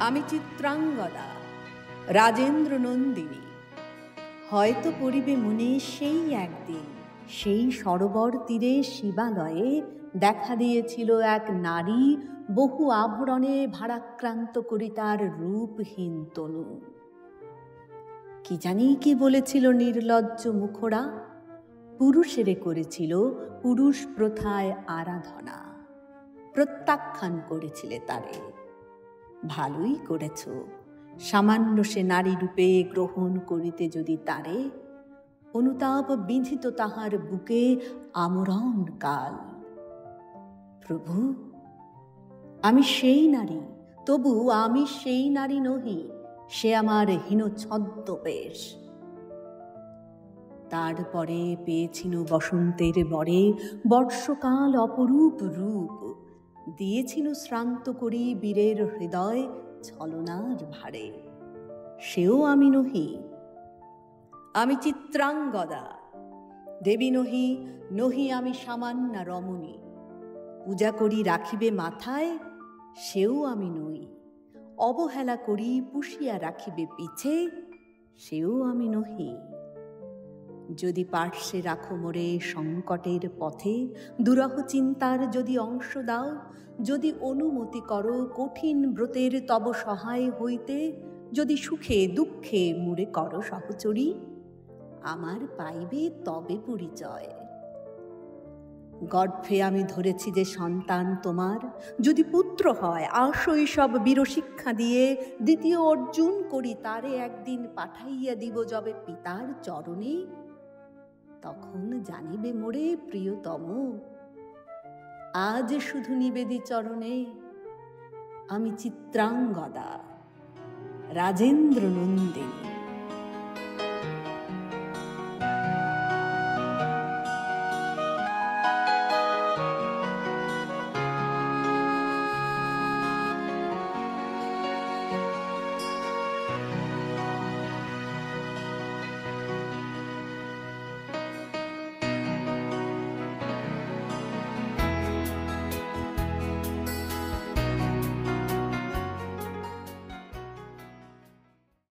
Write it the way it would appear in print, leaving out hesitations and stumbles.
আমি চিত্রাঙ্গদা, রাজেন্দ্র নন্দিনী। হয়তো পড়িবে মনে সেই একদিন, সেই সরোবর তীরে শিবালয়ে দেখা দিয়েছিল এক নারী, বহু আভরণে ভারাক্রান্ত করি তার রূপহীন তনু। কি জানি কি বলেছিল নির্লজ্জ মুখরা, পুরুষেরে করেছিল পুরুষ প্রথায় আরাধনা। প্রত্যাখ্যান করেছিলে তারে। ভালোই করেছ, সামান্য সে নারী রূপে গ্রহণ করিতে যদি তারে। অনুতাপ বিঁধিত তাহার বুকে আমরণ কাল। প্রভু, আমি সেই নারী, তবু আমি সেই নারী নহি, সে আমার হীন ছদ্মবেশ। তারপরে পেয়েছিনু বসন্তের বরে বর্ষকাল অপরূপ রূপ, দিয়েছিনু শ্রান্ত করি বীরের হৃদয় ছলনার ভারে। সেও আমি নহি। আমি চিত্রাঙ্গদা, দেবী নহি, নহি আমি সামান্যা রমণী। পূজা করি রাখিবে মাথায়, সেও আমি নই। অবহেলা করি পুষিয়া রাখিবে পিছে, সেও আমি নহি। যদি পার্শ্বে রাখো মোরে সংকটের পথে, দুরহ চিন্তার যদি অংশ দাও, যদি অনুমতি করো কঠিন ব্রতের তব সহায় হইতে, যদি সুখে দুঃখে মুড়ে করো সহচরী, আমার পাইবে তবে পরিচয়। গর্ভে আমি ধরেছি যে সন্তান তোমার, যদি পুত্র হয় আশৈশব বীরশিক্ষা দিয়ে, দ্বিতীয় অর্জুন করি তারে একদিন পাঠাইয়া দিব যবে পিতার চরণে। তখন জানিবে মোরে প্রিয়তম, আজ শুধু নিবেদি চরণে। আমি চিত্রাঙ্গদা, রাজেন্দ্র নন্দিনী।